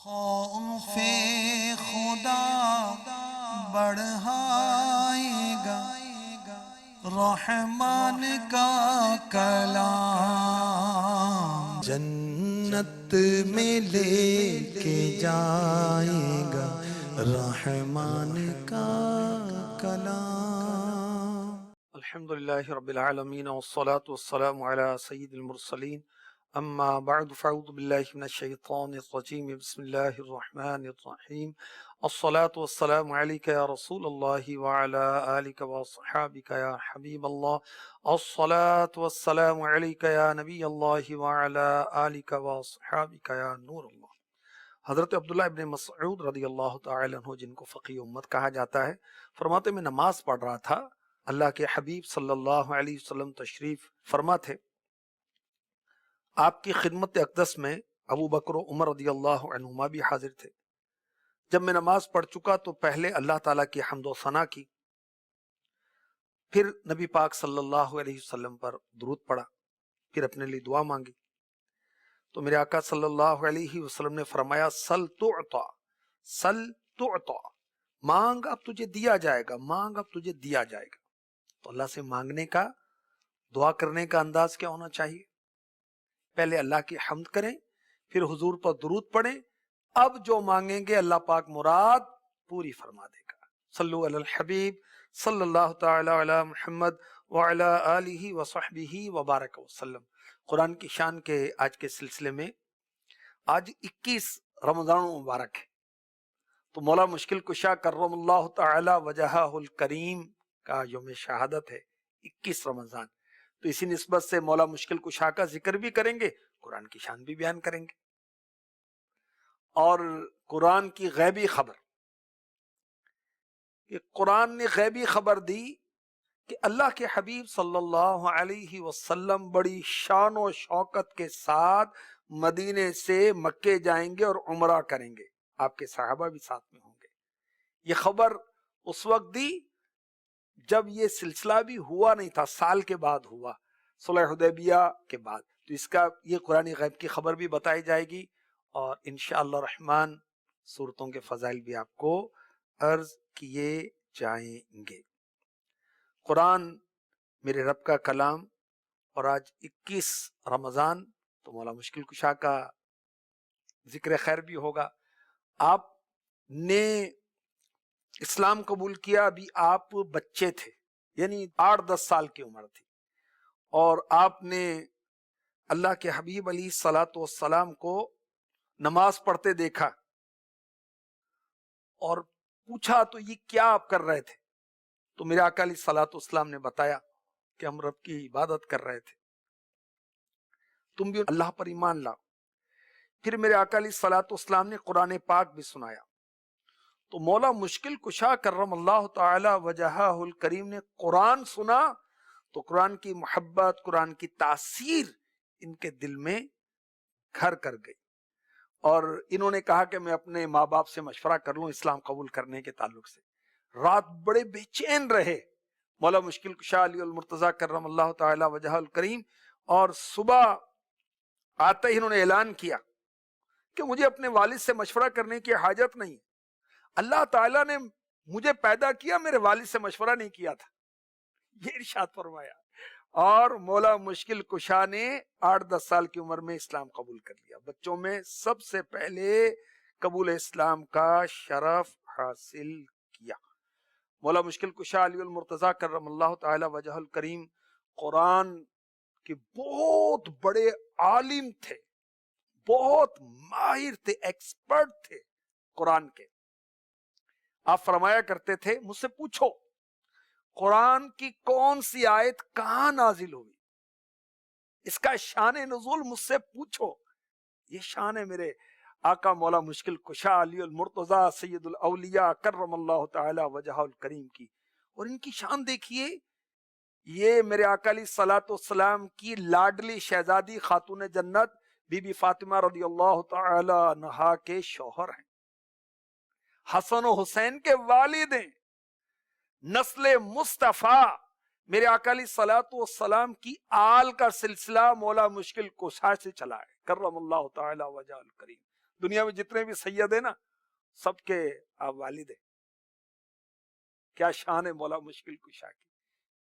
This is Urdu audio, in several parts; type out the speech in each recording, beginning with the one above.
خوف خدا بڑھائے گا رحمان کا کلام، جنت میں لے کے جائے گا رحمان کا کلام۔ الحمدللہ رب العالمین والصلاة والسلام علی سید المرسلین، اما بعد فاعوذ باللہ من الشیطان الرجیم، بسم اللہ الرحمن الرحیم۔ الصلاة والسلام علیک یا رسول اللہ وعلی آلک واصحابک یا حبیب اللہ۔ الصلاة والسلام علیک یا نبی اللہ وعلی آلک واصحابک یا نور اللہ۔ حضرت عبداللہ ابن مسعود رضی اللہ تعالی عنہ، جن کو فقیہ امت کہا جاتا ہے، فرماتے میں نماز پڑھ رہا تھا، اللہ کے حبیب صلی اللہ علیہ وسلم تشریف فرما تھے۔ آپ کی خدمت اقدس میں ابو بکر و عمر رضی اللہ عنہما بھی حاضر تھے۔ جب میں نماز پڑھ چکا تو پہلے اللہ تعالیٰ کی حمد و ثنا کی، پھر نبی پاک صلی اللہ علیہ وسلم پر درود پڑھا، پھر اپنے لیے دعا مانگی۔ تو میرے آقا صلی اللہ علیہ وسلم نے فرمایا، سل تعطا، سل تعطا، مانگ اب تجھے دیا جائے گا، مانگ اب تجھے دیا جائے گا۔ تو اللہ سے مانگنے کا، دعا کرنے کا انداز کیا ہونا چاہیے؟ پہلے اللہ کی حمد کریں، پھر حضور پر درود پڑھیں، اب جو مانگیں گے اللہ پاک مراد پوری فرما دے گا۔ صلو علی الحبیب صلی اللہ تعالی علی محمد وعلی آلہ وصحبہ وبارک وسلم۔ قرآن کی شان کے آج کے سلسلے میں آج 21 رمضان مبارک ہے، تو مولا مشکل کشا کرم اللہ تعالی وجہہ الکریم کا یوم شہادت ہے، 21 رمضان۔ تو اسی نسبت سے مولا مشکل کشا کا ذکر بھی کریں گے، قرآن کی شان بھی بیان کریں گے، اور قرآن کی غیبی خبر، کہ قرآن نے غیبی خبر دی کہ اللہ کے حبیب صلی اللہ علیہ وسلم بڑی شان و شوکت کے ساتھ مدینے سے مکے جائیں گے اور عمرہ کریں گے، آپ کے صحابہ بھی ساتھ میں ہوں گے۔ یہ خبر اس وقت دی جب یہ سلسلہ بھی ہوا نہیں تھا، سال کے بعد ہوا، صلح حدیبیہ کے بعد۔ تو اس کا یہ قرآن غیب کی خبر بھی بتائی جائے گی، اور انشاءاللہ الرحمن صورتوں کے فضائل بھی آپ کو عرض کیے جائیں گے۔ قرآن میرے رب کا کلام، اور آج 21 رمضان، تو مولا مشکل کشا کا ذکر خیر بھی ہوگا۔ آپ نے اسلام قبول کیا ابھی آپ بچے تھے، یعنی 8-10 سال کی عمر تھی، اور آپ نے اللہ کے حبیب علیہ الصلاۃ والسلام کو نماز پڑھتے دیکھا اور پوچھا تو یہ کیا آپ کر رہے تھے؟ تو میرے آقا علیہ الصلاۃ والسلام نے بتایا کہ ہم رب کی عبادت کر رہے تھے، تم بھی اللہ پر ایمان لاؤ۔ پھر میرے آقا علیہ الصلاۃ والسلام نے قرآن پاک بھی سنایا۔ تو مولا مشکل کشا کرم اللہ تعالی وجہہ الکریم نے قرآن سنا تو قرآن کی محبت، قرآن کی تاثیر ان کے دل میں گھر کر گئی، اور انہوں نے کہا کہ میں اپنے ماں باپ سے مشورہ کر لوں اسلام قبول کرنے کے تعلق سے۔ رات بڑے بے چین رہے مولا مشکل کشا علی المرتضیٰ کرم اللہ تعالی وجہہ الکریم، اور صبح آتے ہی انہوں نے اعلان کیا کہ مجھے اپنے والد سے مشورہ کرنے کی حاجت نہیں، اللہ تعالیٰ نے مجھے پیدا کیا، میرے والد سے مشورہ نہیں کیا تھا، یہ ارشاد فرمایا۔ اور مولا مشکل کشا نے 8-10 سال کی عمر میں اسلام قبول کر لیا، بچوں میں سب سے پہلے قبول اسلام کا شرف حاصل کیا۔ مولا مشکل کشا علی المرتضیٰ کرم اللہ تعالی وجہ الکریم قرآن کے بہت بڑے عالم تھے، بہت ماہر تھے، ایکسپرٹ تھے قرآن کے۔ آپ فرمایا کرتے تھے، مجھ سے پوچھو قرآن کی کون سی آیت کہاں نازل ہوئی، اس کا شان نزول مجھ سے پوچھو۔ یہ شان ہے میرے آقا مولا مشکل کشا علی المرتضیٰ سید الاولیاء کرم اللہ تعالی وجہ الکریم کی، اور ان کی شان دیکھیے، یہ میرے آقا علیہ الصلاۃ والسلام کی لاڈلی شہزادی خاتون جنت بی بی فاطمہ رضی اللہ تعالی عنہا کے شوہر ہیں، حسن و حسین کے والد ہیں، نسل مصطفیٰ میرے آقا علیہ الصلاۃ والسلام کی آل کا سلسلہ مولا مشکل کشا سے چلا ہے کرم اللہ تعالی وجہ الکریم۔ دنیا میں جتنے بھی سید ہیں نا سب کے آپ والد ہیں. کیا شان ہے مولا مشکل کشا کی.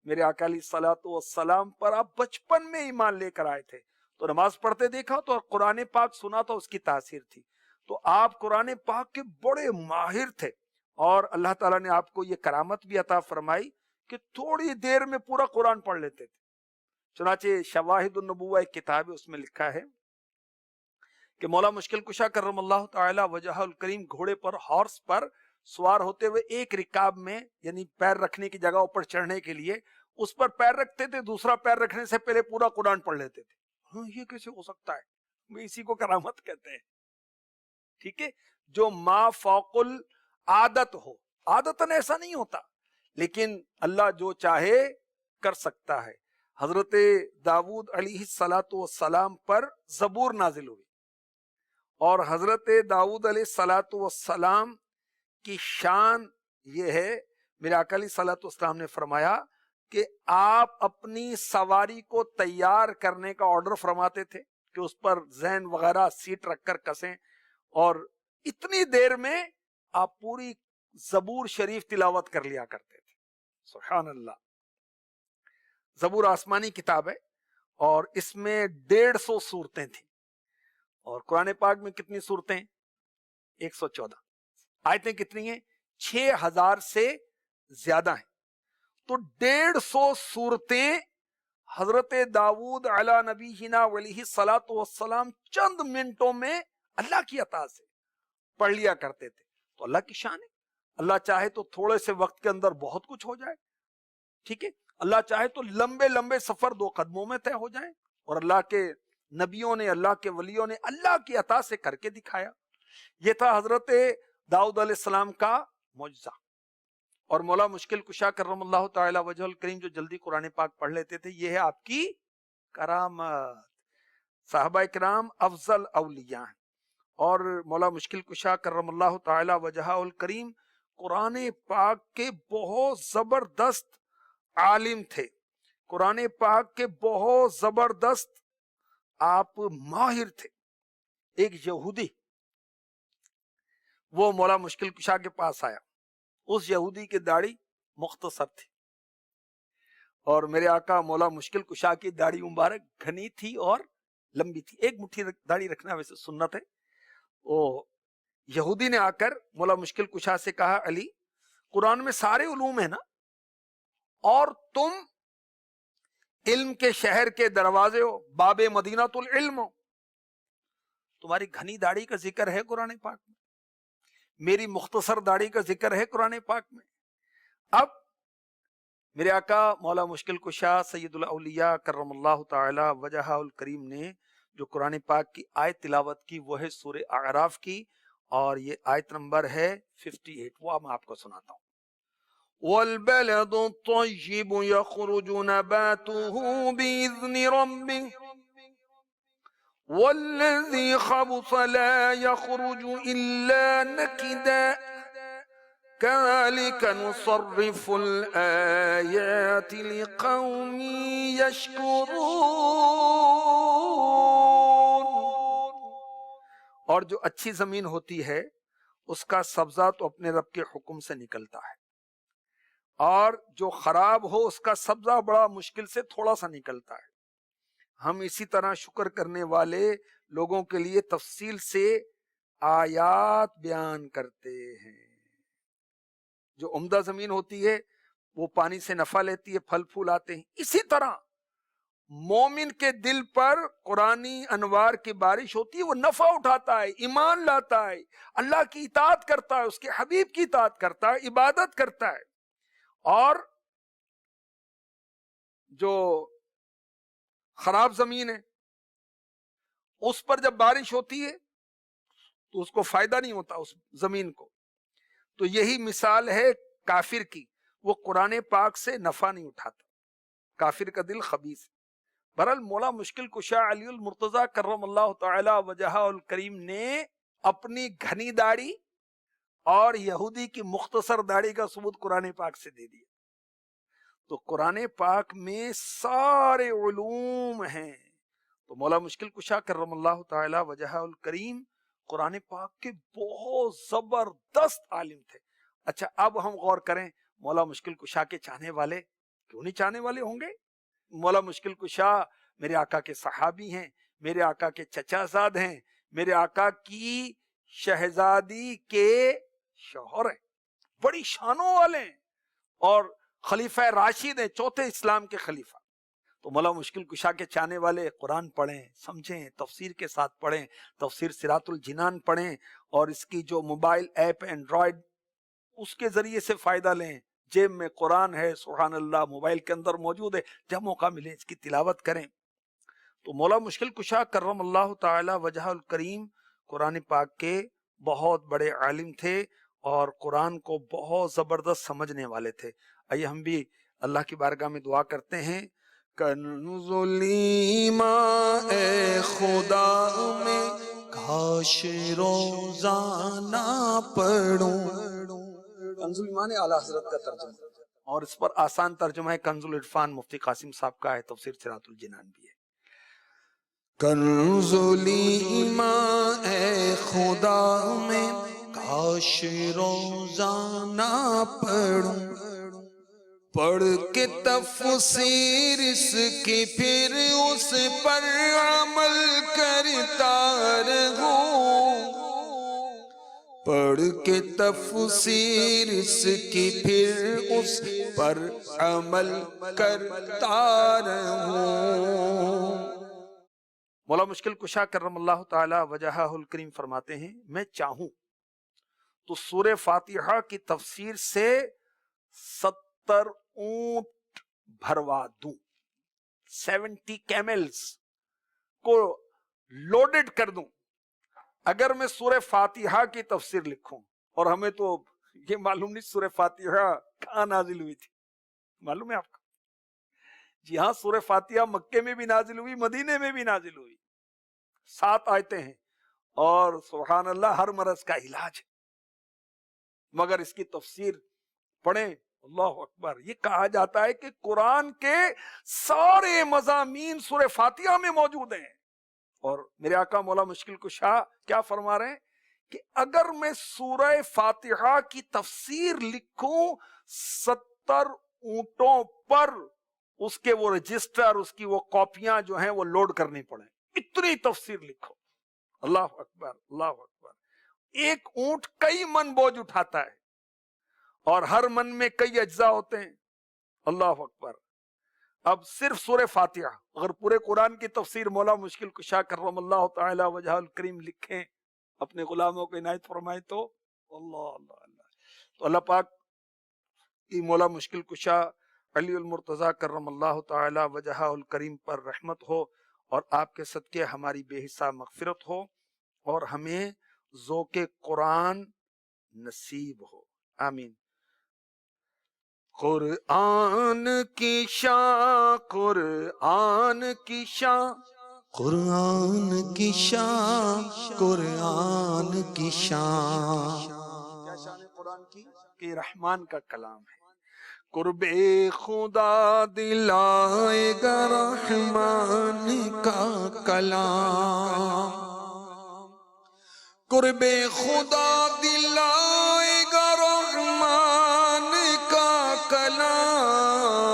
میرے آقا علیہ الصلوۃ والسلام پر آپ بچپن میں ایمان لے کر آئے تھے تو نماز پڑھتے دیکھا تو قرآن پاک سنا تو اس کی تاثیر تھی. تو آپ قرآن پاک کے بڑے ماہر تھے اور اللہ تعالیٰ نے آپ کو یہ کرامت بھی عطا فرمائی کہ تھوڑی دیر میں پورا قرآن پڑھ لیتے تھے. چنانچہ شواہد النبوہ ایک کتاب ہے، اس میں لکھا ہے کہ مولا مشکل کشا کرم اللہ تعالی وجہ الکریم گھوڑے پر ہارس پر سوار ہوتے ہوئے ایک رکاب میں یعنی پیر رکھنے کی جگہ اوپر چڑھنے کے لیے اس پر پیر رکھتے تھے، دوسرا پیر رکھنے سے پہلے پورا قرآن پڑھ لیتے تھے. ہاں یہ کیسے ہو سکتا ہے؟ اسی کو کرامت کہتے ہیں. ٹھیک ہے، جو ما فوق العادت ہو. عادتاً ایسا نہیں ہوتا لیکن اللہ جو چاہے کر سکتا ہے. حضرت داؤد علیہ الصلوۃ والسلام پر زبور نازل ہوئی اور حضرت داؤد علیہ الصلوۃ والسلام کی شان یہ ہے، میرے آقا علیہ الصلوۃ والسلام نے فرمایا کہ آپ اپنی سواری کو تیار کرنے کا آرڈر فرماتے تھے کہ اس پر زین وغیرہ سیٹ رکھ کر کسیں، اور اتنی دیر میں آپ پوری زبور شریف تلاوت کر لیا کرتے تھے. سبحان اللہ. زبور آسمانی کتاب ہے اور اس میں 150 سورتیں تھیں اور قرآن پاک میں کتنی سورتیں؟ 114. آیتیں کتنی ہیں؟ 6000 سے زیادہ ہیں. تو 150 سورتیں حضرت داؤد علی نبینا علیہ الصلوۃ والسلام چند منٹوں میں اللہ کی عطا سے پڑھ لیا کرتے تھے. تو اللہ کی شان ہے، اللہ چاہے تو تھوڑے سے وقت کے اندر بہت کچھ ہو جائے. ٹھیک ہے، اللہ چاہے تو لمبے لمبے سفر 2 قدموں میں طے ہو جائیں، اور اللہ کے نبیوں نے، اللہ کے ولیوں نے اللہ کی عطا سے کر کے دکھایا. یہ تھا حضرت داؤد علیہ السلام کا معجزہ. اور مولا مشکل کشا کرم اللہ تعالی وجہ الکریم جو جلدی قرآن پاک پڑھ لیتے تھے، یہ ہے آپ کی کرامت. صحابہ کرام افضل اولیاء ہیں اور مولا مشکل کشا کرم اللہ تعالی وجہ الکریم قرآن پاک کے بہت زبردست عالم تھے، قرآن پاک کے بہت زبردست آپ ماہر تھے. ایک یہودی وہ مولا مشکل کشا کے پاس آیا. اس یہودی کی داڑھی مختصر تھی اور میرے آقا مولا مشکل کشا کی داڑھی مبارک گھنی تھی اور لمبی تھی. ایک مٹھی داڑھی رکھنا ویسے سنت ہے. وہ یہودی نے آ کر مولا مشکل کشا سے کہا، علی قرآن میں سارے علوم ہیں نا، اور تم علم کے شہر کے دروازے ہو، باب مدینہ العلم ہو، تمہاری گھنی داڑھی کا ذکر ہے قرآن پاک میں، میری مختصر داڑھی کا ذکر ہے قرآن پاک میں. اب میرے آقا مولا مشکل کشا سید الاولیاء کرم اللہ تعالی وجہ الکریم نے جو قرآن پاک کی آیت تلاوت کی وہ ہے سورہ اعراف کی، اور یہ آیت نمبر ہے 58. وہ میں آپ کو سناتا ہوں. وَالْبَلَدُ الطَّيِّبُ يَخْرُجُ نَبَاتُهُ بِإِذْنِ رَبِّهِ وَالَّذِي خَبُثَ لَا يَخْرُجُ إِلَّا نَكِدًا كَذَلِكَ نُصَرِّفُ الْآيَاتِ لِقَوْمٍ يَشْكُرُونَ. اور جو اچھی زمین ہوتی ہے اس کا سبزہ تو اپنے رب کے حکم سے نکلتا ہے، اور جو خراب ہو اس کا سبزہ بڑا مشکل سے تھوڑا سا نکلتا ہے. ہم اسی طرح شکر کرنے والے لوگوں کے لیے تفصیل سے آیات بیان کرتے ہیں. جو عمدہ زمین ہوتی ہے وہ پانی سے نفع لیتی ہے، پھل پھول آتے ہیں. اسی طرح مومن کے دل پر قرآنی انوار کی بارش ہوتی ہے، وہ نفع اٹھاتا ہے، ایمان لاتا ہے، اللہ کی اطاعت کرتا ہے، اس کے حبیب کی اطاعت کرتا ہے، عبادت کرتا ہے. اور جو خراب زمین ہے اس پر جب بارش ہوتی ہے تو اس کو فائدہ نہیں ہوتا اس زمین کو. تو یہی مثال ہے کافر کی، وہ قرآن پاک سے نفع نہیں اٹھاتا، کافر کا دل خبیث ہے. بہرحال مولا مشکل کشا علی المرتضی کرم اللہ تعالی وجہ الکریم نے اپنی گھنی داڑھی اور یہودی کی مختصر داڑھی کا ثبوت قرآن پاک سے دے دیا. تو قرآن پاک میں سارے علوم ہیں. تو مولا مشکل کشا کرم اللہ تعالی وجہ الکریم قرآن پاک کے بہت زبردست عالم تھے. اچھا اب ہم غور کریں, مولا مشکل کشا کے چاہنے والے کیوں نہیں چاہنے والے ہوں گے؟ مولا مشکل کشا میرے آقا کے صحابی ہیں, میرے آقا کے چچا زاد ہیں, میرے آقا کی شہزادی کے شوہر ہیں, بڑی شانوں والے ہیں, اور خلیفہ راشد ہیں, چوتھے اسلام کے خلیفہ. تو مولا مشکل کشا کے چاہنے والے قرآن پڑھیں, سمجھیں, تفسیر کے ساتھ پڑھیں, تفسیر صراط الجنان پڑھیں, اور اس کی جو موبائل ایپ اینڈرائیڈ اس کے ذریعے سے فائدہ لیں. جیب میں قرآن ہے, سبحان اللہ, موبائل کے اندر موجود ہے, جب موقع ملے اس کی تلاوت کریں. تو مولا مشکل کشا کرم اللہ تعالی وجہ الکریم قرآن پاک کے بہت بڑے عالم تھے, اور قرآن کو بہت زبردست سمجھنے والے تھے. آئیے ہم بھی اللہ کی بارگاہ میں دعا کرتے ہیں. کنز الایمان اے خدا میں کاش روزانہ پڑھوں. کنز الایمان اعلیٰ حضرت کا ترجمہ, اور اس پر آسان ترجمہ ہے کنز العرفان, مفتی قاسم صاحب کا ہے, تفسیر صراط الجنان بھی ہے. کنز الایمان اے خدا میں کاش روزانہ پڑھوں, پڑھ کے تفسیر اس کی پھر اس پر عمل کرتا رہوں, پڑھ کے تفسیر اس کی پھر اس پر عمل کرتا رہوں. مولا مشکل کشا کرم اللہ تعالی وجہ الکریم فرماتے ہیں, میں چاہوں تو سورہ فاتحہ کی تفسیر سے 70 اونٹ بھروا دوں, 70 کیملز کو لوڈڈ کر دوں, اگر میں سورہ فاتحہ کی تفسیر لکھوں. اور ہمیں تو یہ معلوم نہیں سورہ فاتحہ کہاں نازل ہوئی تھی, معلوم ہے آپ کو؟ جی ہاں, سورہ فاتحہ مکے میں بھی نازل ہوئی, مدینے میں بھی نازل ہوئی, 7 آیتیں ہیں, اور سبحان اللہ ہر مرض کا علاج ہے. مگر اس کی تفسیر پڑھیں, اللہ اکبر, یہ کہا جاتا ہے کہ قرآن کے سارے مضامین سورہ فاتحہ میں موجود ہیں. اور میرے آقا مولا مشکل کشا کیا فرما رہے ہیں کہ اگر میں سورہ فاتحہ کی تفسیر لکھوں 70 اونٹوں پر اس کے وہ رجسٹر, اس کی وہ کاپیاں جو ہیں وہ لوڈ کرنی پڑیں, اتنی تفسیر لکھو. اللہ اکبر, اللہ اکبر. ایک اونٹ کئی من بوجھ اٹھاتا ہے, اور ہر من میں کئی اجزاء ہوتے ہیں. اللہ اکبر. اب صرف سورہ فاتحہ, اگر پورے قرآن کی تفسیر مولا مشکل کشا کرم اللہ تعالی وجہ الکریم لکھیں, اپنے غلاموں کو عنایت فرمائے, تو اللہ اللہ اللہ, تو اللہ پاک کی مولا مشکل کشا علی المرتضیٰ کرم اللہ تعالی وجہ الکریم پر رحمت ہو, اور آپ کے صدقے ہماری بے حساب مغفرت ہو, اور ہمیں ذوق قرآن نصیب ہو. آمین. قرآن کی شان, قرآن کی شان, قرآن کی شان, قرآن کی شان. کیا شان ہے قرآن کی؟ کہ رحمان کا کلام ہے. قرب خدا دلائے گا رحمان کا کلام, قرب خدا دلائے گا رحمان کا کلام,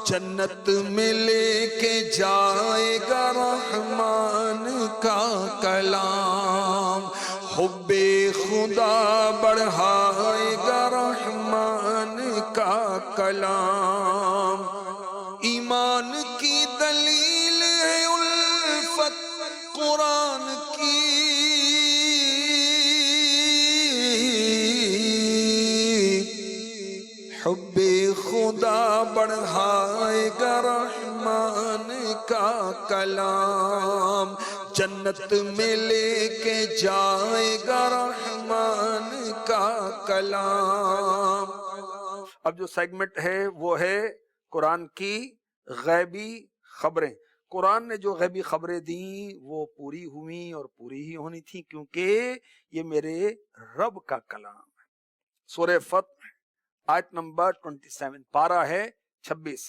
جنت میں لے کے جائے گا رحمان کا کلام, حب خدا بڑھائے گا رحمان کا کلام. ایمان کی دلیل ہے الفت قرآن کی, حب خدا بڑھائے گا رحمان کا کلام, جنت میں لے کے جائے گا رحمان کا کلام. اب جو سیگمنٹ ہے وہ ہے قرآن کی غیبی خبریں. قرآن نے جو غیبی خبریں دیں وہ پوری ہوئیں, اور پوری ہی ہونی تھی, کیونکہ یہ میرے رب کا کلام ہے. سورہ فتح آیت نمبر 27, پارہ ہے 26.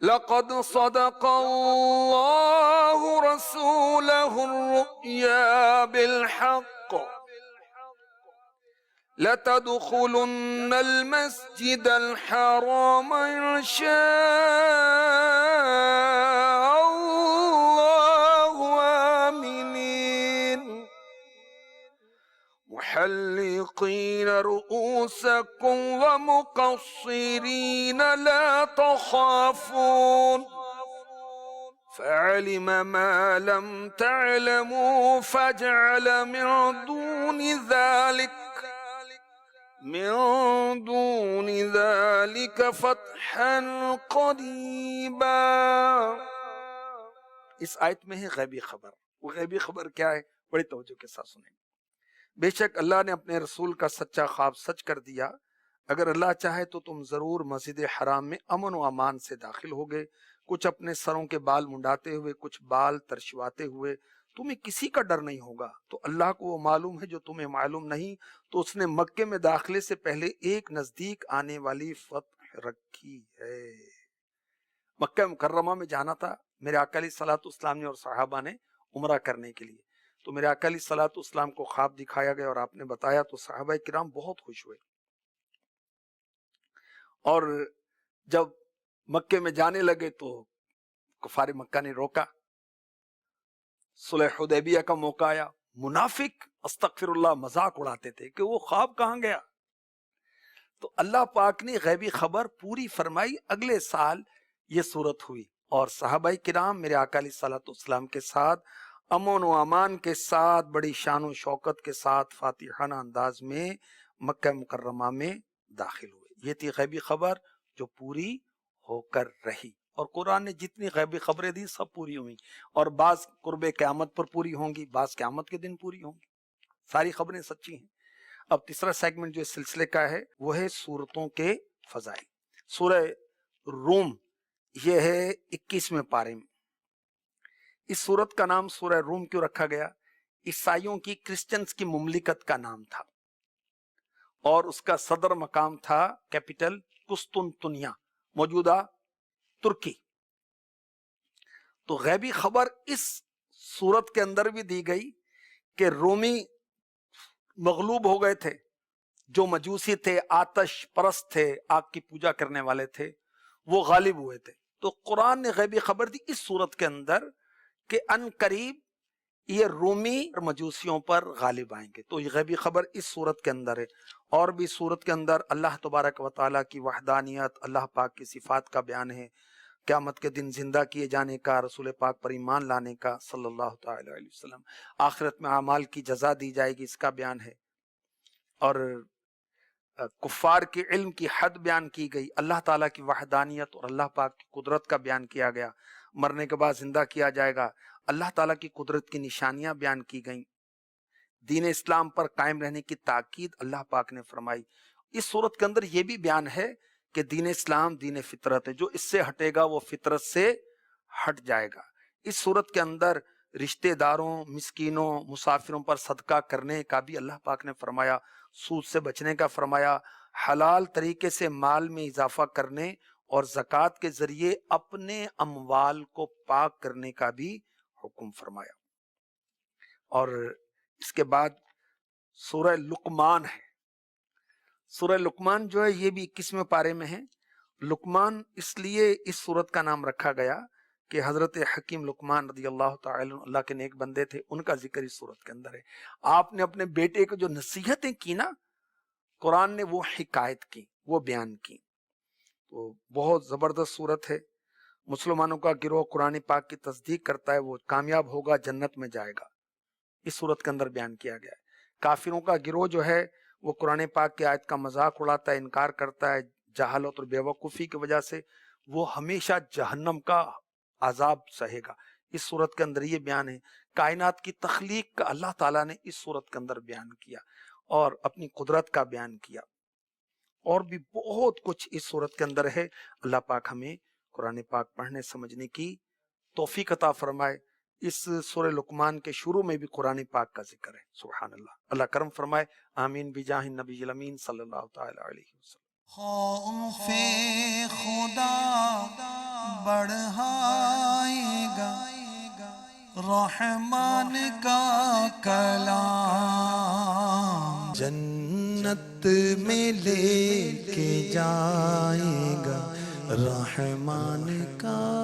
لقد صدق الله رسوله الرؤيا بالحق لتدخلن المسجد الحرام إن شاء الله آمنين محلقين رؤوسكم ومقصرين لا تخافون فعلم ما لم تعلموا فجعل من دون ذلك فتحا قریبا. اس آیت میں ہے غیبی خبر. وہ غیبی خبر کیا ہے؟ بڑی توجہ کے ساتھ سنیں. بے شک اللہ نے اپنے رسول کا سچا خواب سچ کر دیا. اگر اللہ چاہے تو تم ضرور مسجد حرام میں امن و امان سے داخل ہوگے، کچھ اپنے سروں کے بال منڈاتے ہوئے، کچھ بال ترشواتے ہوئے. تمہیں کسی کا ڈر نہیں ہوگا. تو اللہ کو وہ معلوم ہے جو تمہیں معلوم نہیں. تو اس نے مکے میں داخلے سے پہلے ایک نزدیک آنے والی فتح رکھی ہے. مکہ مکرمہ میں جانا تھا میرے آقا علیہ الصلوۃ والسلام نے اور صحابہ نے عمرہ کرنے کے لیے. تو میرے آقا علیہ الصلوۃ والسلام کو خواب دکھایا گیا اور آپ نے بتایا تو صحابہ کرام بہت خوش ہوئے. اور جب مکے میں جانے لگے تو کفار مکہ نے روکا. صلح حدیبیہ کا موقع آیا. منافق استغفر اللہ مذاق اڑاتے تھے کہ وہ خواب کہاں گیا. تو اللہ پاک نے غیبی خبر پوری فرمائی. اگلے سال یہ صورت ہوئی اور صحابہ کرام میرے آقا علیہ الصلوۃ والسلام کے ساتھ امن و امان کے ساتھ بڑی شان و شوکت کے ساتھ فاتحانہ انداز میں مکہ مکرمہ میں داخل ہوئے. یہ تھی غیبی خبر جو پوری ہو کر رہی. اور قرآن نے جتنی غیبی خبریں دی سب پوری ہوئیں. اور بعض قرب قیامت پر پوری ہوں گی، بعض قیامت کے دن پوری ہوں گی. ساری خبریں سچی ہیں. اب تیسرا سیگمنٹ جو اس سلسلے کا ہے وہ ہے سورتوں کے فضائل. سورہ روم یہ ہے 21ویں پارے میں. اس سورت کا نام سورہ روم کیوں رکھا گیا؟ عیسائیوں کی کرسچنز کی مملکت کا نام تھا اور اس کا صدر مقام تھا کیپٹل قسطنطنیہ، موجودہ ترکی. تو غیبی خبر اس سورت کے اندر بھی دی گئی کہ رومی مغلوب ہو گئے تھے. جو مجوسی تھے، آتش پرست تھے، آگ کی پوجا کرنے والے تھے، وہ غالب ہوئے تھے. تو قرآن نے غیبی خبر دی اس سورت کے اندر کہ ان قریب یہ رومی مجوسیوں پر غالب آئیں گے. تو یہ غیبی خبر اس سورت کے اندر ہے. اور بھی سورت کے اندر اللہ تبارک و تعالیٰ کی وحدانیت، اللہ پاک کی صفات کا بیان ہے. قیامت کے دن زندہ کیے جانے کا، رسول پاک پر ایمان لانے کا صلی اللہ تعالی علیہ وسلم، آخرت میں اعمال کی جزا دی جائے گی، اس کا بیان ہے. اور کفار کے علم کی حد بیان کی گئی. اللہ تعالیٰ کی وحدانیت اور اللہ پاک کی قدرت کا بیان کیا گیا. مرنے کے بعد زندہ کیا جائے گا. اللہ تعالیٰ کی قدرت کی نشانیاں بیان کی گئیں. دین اسلام پر قائم رہنے کی تاکید اللہ پاک نے فرمائی. اس صورت کے اندر یہ بھی بیان ہے کہ دین اسلام دین فطرت ہے، جو اس سے ہٹے گا وہ فطرت سے ہٹ جائے گا. اس صورت کے اندر رشتہ داروں، مسکینوں، مسافروں پر صدقہ کرنے کا بھی اللہ پاک نے فرمایا. سود سے بچنے کا فرمایا. حلال طریقے سے مال میں اضافہ کرنے اور زکوٰۃ کے ذریعے اپنے اموال کو پاک کرنے کا بھی حکم فرمایا. اور اس کے بعد سورہ لقمان ہے. سورہ لقمان جو ہے یہ بھی 21ویں پارے میں ہے. لقمان اس لیے اس سورت کا نام رکھا گیا کہ حضرت حکیم لقمان رضی اللہ تعالی عنہ اللہ کے نیک بندے تھے، ان کا ذکر اس سورت کے اندر ہے. آپ نے اپنے بیٹے کو جو نصیحتیں کی نا، قرآن نے وہ حکایت کی، وہ بیان کی. تو بہت زبردست سورت ہے. مسلمانوں کا گروہ قرآن پاک کی تصدیق کرتا ہے، وہ کامیاب ہوگا، جنت میں جائے گا. اس سورت کے اندر بیان کیا گیا ہے. کافروں کا گروہ جو ہے وہ قرآن پاک کی آیت کا مذاق اڑاتا ہے، انکار کرتا ہے جہالت اور بیوقوفی کی وجہ سے، وہ ہمیشہ جہنم کا عذاب سہے گا. اس صورت کے اندر یہ بیان ہے. کائنات کی تخلیق کا اللہ تعالیٰ نے اس صورت کے اندر بیان کیا اور اپنی قدرت کا بیان کیا. اور بھی بہت کچھ اس صورت کے اندر ہے. اللہ پاک ہمیں قرآن پاک پڑھنے سمجھنے کی توفیق عطا فرمائے. اس سورہ لقمان کے شروع میں بھی قرآن پاک کا ذکر ہے. سبحان اللہ. اللہ کرم فرمائے. آمین بجاہ النبی الامین صلی اللہ تعالی علیہ وسلم. خوف خدا بڑھائے گا رحمان کا کلام، جنت میں لے کے جائے گا رحمان کا